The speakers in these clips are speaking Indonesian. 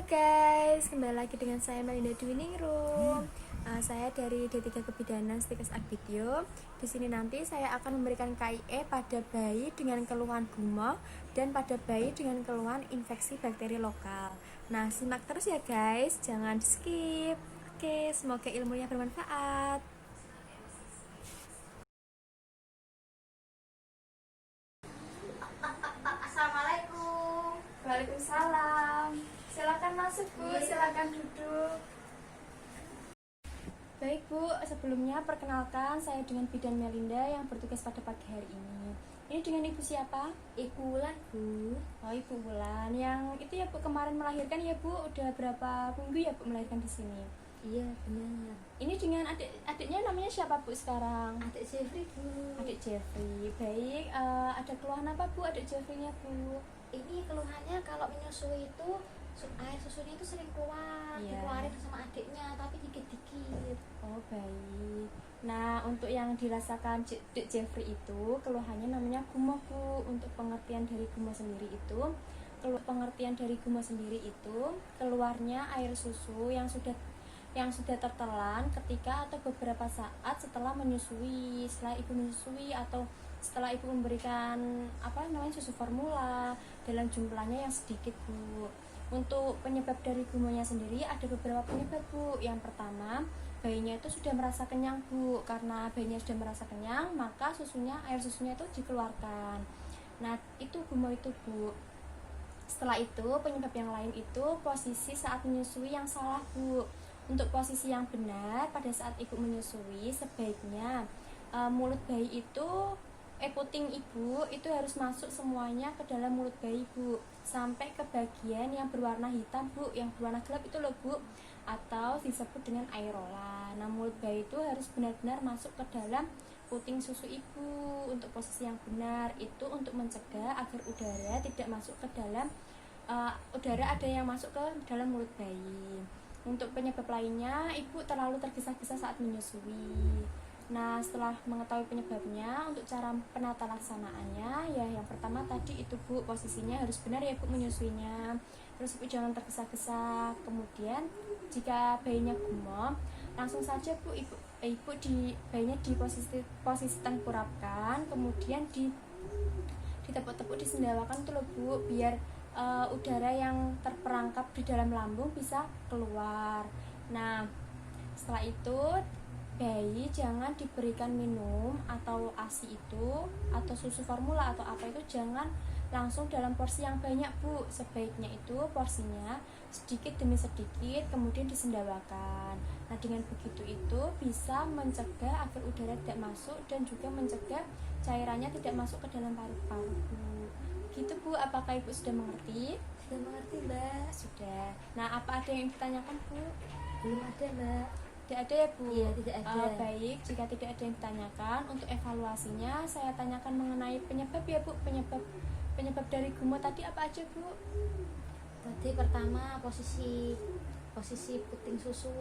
guys, kembali lagi dengan saya Melinda Dwining Room. Saya dari D3 Kebidanan Stikes Akbidyo. Di sini nanti saya akan memberikan KIE pada bayi dengan keluhan gumoh dan pada bayi dengan keluhan infeksi bakteri lokal. Nah, simak terus ya guys, jangan skip. Oke, semoga ilmunya bermanfaat. Assalamualaikum. Waalaikumsalam. Silakan masuk Bu, silakan duduk. Baik Bu, sebelumnya perkenalkan saya dengan Bidan Melinda yang bertugas pada pagi hari ini. Ini dengan Ibu siapa? Ibu Wulan, Bu. Oh, Ibu Wulan. Yang itu ya Bu, kemarin melahirkan ya Bu, udah berapa minggu ya Bu melahirkan di sini? Iya, benar. Ini dengan adiknya namanya siapa Bu sekarang? Adik Jeffrey, Bu. Adik Jeffrey. Baik, ada keluhan apa Bu adik Jeffrey-nya Bu? Ini keluhannya kalau menyusui itu air susunya itu sering keluar, dikeluarin sama adiknya, tapi dikit-dikit. Oh, baik. Nah, untuk yang dirasakan Dek Jeffrey itu keluhannya namanya gumoh Bu. Untuk pengertian dari gumoh sendiri itu, keluarnya air susu yang sudah tertelan ketika atau beberapa saat setelah menyusui, setelah ibu menyusui atau setelah ibu memberikan susu formula dalam jumlahnya yang sedikit Bu. Untuk penyebab dari gumohnya sendiri ada beberapa penyebab Bu. Yang pertama, bayinya itu sudah merasa kenyang Bu. Karena bayinya sudah merasa kenyang, maka air susunya itu dikeluarkan. Nah, itu gumoh itu Bu. Setelah itu, penyebab yang lain itu posisi saat menyusui yang salah Bu. Untuk posisi yang benar pada saat ibu menyusui, sebaiknya mulut bayi itu puting ibu itu harus masuk semuanya ke dalam mulut bayi Bu, sampai ke bagian yang berwarna hitam Bu, yang berwarna gelap itu loh Bu, atau disebut dengan aerola. Nah, mulut bayi itu harus benar-benar masuk ke dalam puting susu ibu. Untuk posisi yang benar itu untuk mencegah agar udara tidak masuk ke dalam udara ada yang masuk ke dalam mulut bayi. Untuk penyebab lainnya, ibu terlalu tergesa-gesa saat menyusui. Nah, setelah mengetahui penyebabnya, untuk cara penata laksanaannya, ya yang pertama tadi itu Bu, posisinya harus benar ya Bu menyusuinya. Terus ibu jangan tergesa-gesa. Kemudian jika bayinya gumoh, langsung saja Bu, bayinya di posisi tengkurapkan, kemudian ditepuk-tepuk, disendawakan tuh loh Bu, biar udara yang terperangkap di dalam lambung bisa keluar. Nah, setelah itu bayi jangan diberikan minum atau ASI itu atau susu formula atau apa itu jangan langsung dalam porsi yang banyak Bu. Sebaiknya itu porsinya sedikit demi sedikit kemudian disendawakan. Nah, dengan begitu itu bisa mencegah agar udara tidak masuk dan juga mencegah cairannya tidak masuk ke dalam paru-paru Bu. Gitu Bu, apakah Ibu sudah mengerti? Sudah mengerti, Mbak. Sudah. Nah, apa ada yang ditanyakan Bu? Belum ada, Mbak. Tidak ada ya Bu? Iya, tidak ada. Baik, jika tidak ada yang ditanyakan, untuk evaluasinya saya tanyakan mengenai penyebab ya Bu. Penyebab dari gumoh tadi apa aja Bu? Tadi pertama posisi puting susu.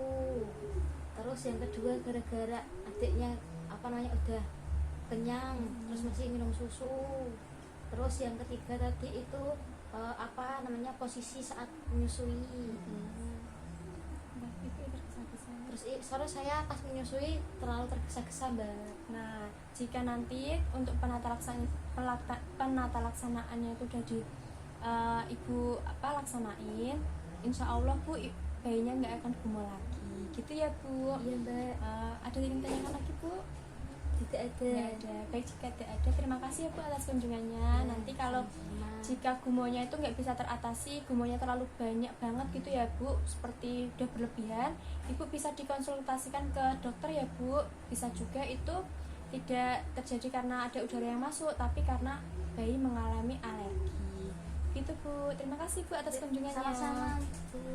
Terus yang kedua gara-gara adiknya udah kenyang, terus masih minum susu. Terus yang ketiga tadi itu posisi saat menyusui. Terus saya pas menyusui terlalu tergesa-gesa Mbak. Nah, jika nanti untuk penata laksanaannya itu udah di Ibu laksanain, insya Allah Bu, bayinya nggak akan gumoh lagi. Gitu ya Bu? Iya Mbak. Ada yang ditanyakan lagi Bu? Tidak ada. Nggak ada. Baik, jika tidak ada, terima kasih ya Bu atas kunjungannya. Ya, nanti kalau jika gumohnya itu nggak bisa teratasi, gumohnya terlalu banyak banget gitu ya Bu, seperti udah berlebihan, Ibu bisa dikonsultasikan ke dokter ya Bu. Bisa juga itu tidak terjadi karena ada udara yang masuk, tapi karena bayi mengalami alergi. Gitu Bu, terima kasih Bu atas kunjungannya. Sama-sama Bu.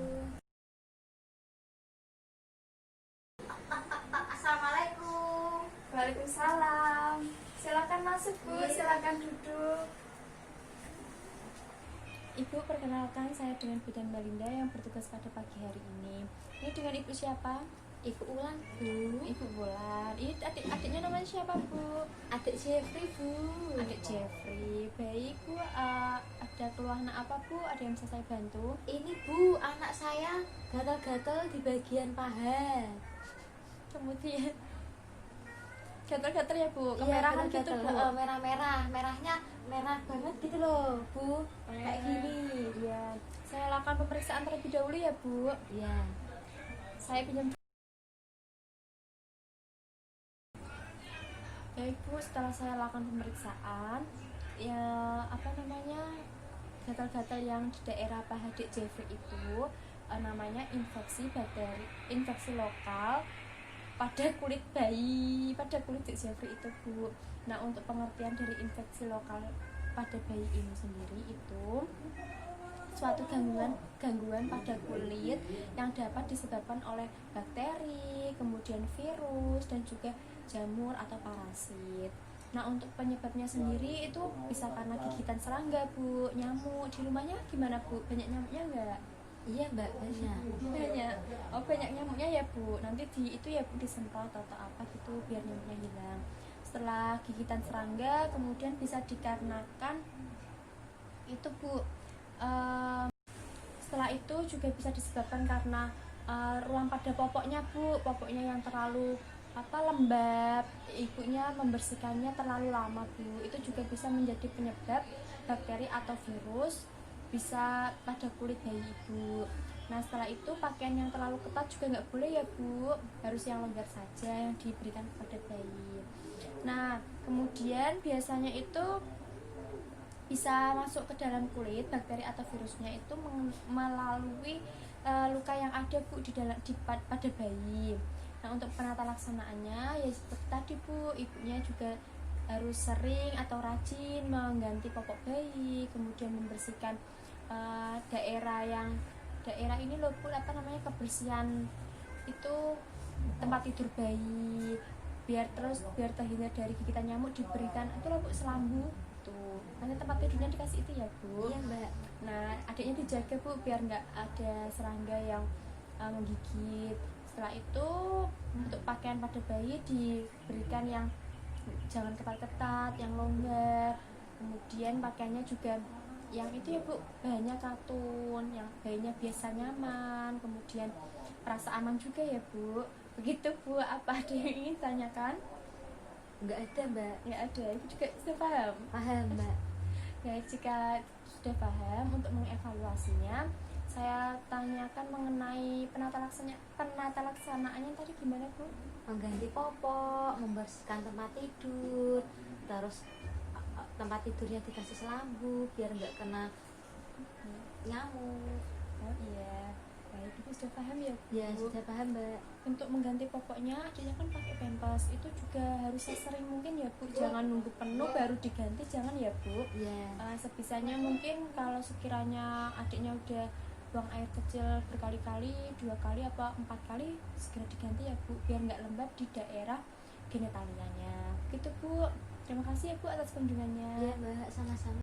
Assalamualaikum. Waalaikumsalam. Silakan masuk Bu, silakan duduk. Ibu, perkenalkan saya dengan Bidan Melinda yang bertugas pada pagi hari ini. Ini dengan Ibu siapa? Ibu Wulan, Bu. Ibu Wulan. Ini adiknya namanya siapa Bu? Adik Jeffrey, Bu. Adik Jeffrey. Baik Bu, ada keluhan apa Bu? Ada yang bisa saya bantu? Ini Bu, anak saya gatal-gatal di bagian paha. Kemudian gatal-gatal ya Bu, Iya, kemerahan gitu gatal-gatal. Bu. Merahnya merah banget gitu loh Bu, kayak gini. Iya, saya lakukan pemeriksaan terlebih dahulu ya Bu. Iya. Saya pinjam. Baik Bu, setelah saya lakukan pemeriksaan, ya apa namanya, gatal-gatal yang di daerah paha Dek Jeffrey itu namanya infeksi lokal pada kulit bayi, pada kulit Dek Jeffrey itu Bu. Nah, untuk pengertian dari infeksi lokal pada bayi ini sendiri itu suatu gangguan pada kulit yang dapat disebabkan oleh bakteri, kemudian virus, dan juga jamur atau parasit. Nah, untuk penyebabnya sendiri itu bisa karena gigitan serangga Bu, nyamuk. Di rumahnya gimana Bu? Banyak nyamuknya enggak? Iya Mbak, banyak. Banyak. Oh, banyak nyamuknya ya Bu. Nanti itu ya Bu disemprot atau apa gitu biar nyamuknya hilang. Setelah gigitan serangga, kemudian bisa dikarenakan itu Bu, setelah itu juga bisa disebabkan karena ruang pada popoknya Bu, popoknya yang terlalu lembab, ibunya membersihkannya terlalu lama Bu. Itu juga bisa menjadi penyebab bakteri atau virus bisa pada kulit bayi ibu. Nah, setelah itu pakaian yang terlalu ketat juga nggak boleh ya Bu, harus yang longgar saja yang diberikan kepada bayi. Nah, kemudian biasanya itu bisa masuk ke dalam kulit, bakteri atau virusnya itu melalui luka yang ada Bu pada bayi. Nah, untuk penata laksanaannya ya seperti tadi Bu, ibunya juga harus sering atau rajin mengganti popok bayi, kemudian membersihkan daerah ini loh Bu, kebersihan itu tempat tidur bayi, biar terhindar dari gigitan nyamuk diberikan itu loh Bu, selambu tuh. Nanti tempat tidurnya dikasih itu ya Bu. Iya Mbak. Nah, adiknya dijaga Bu biar nggak ada serangga yang menggigit. Setelah itu untuk pakaian pada bayi diberikan yang jangan ketat-ketat, yang longgar. Kemudian pakaiannya juga yang itu ya Bu, bahannya katun, yang bayinya biasa nyaman, kemudian rasa aman juga ya Bu. Begitu Bu, apa ada yang ingin tanyakan? Enggak ada Mbak. Nggak ada, Ibu juga sudah paham? Paham Mbak. Ya, jika sudah paham, untuk mengevaluasinya saya tanyakan mengenai penata laksanaannya tadi gimana Bu? Mengganti popok, membersihkan tempat tidur, terus tempat tidurnya dikasih selambu biar nggak kena nyamuk. Oh iya, baik, Ibu sudah paham ya Bu? Ya sudah paham Mbak. Untuk mengganti popoknya adiknya kan pakai pampers, itu juga harus sesering mungkin ya Bu, jangan nunggu penuh baru diganti, jangan ya Bu. Ya. Sebisanya mungkin kalau sekiranya adiknya udah buang air kecil berkali-kali, 2 kali apa 4 kali, segera diganti ya Bu, biar nggak lembab di daerah genitalianya gitu Bu. Terima kasih ya Bu atas kunjungannya. Ya Mbak, sama-sama.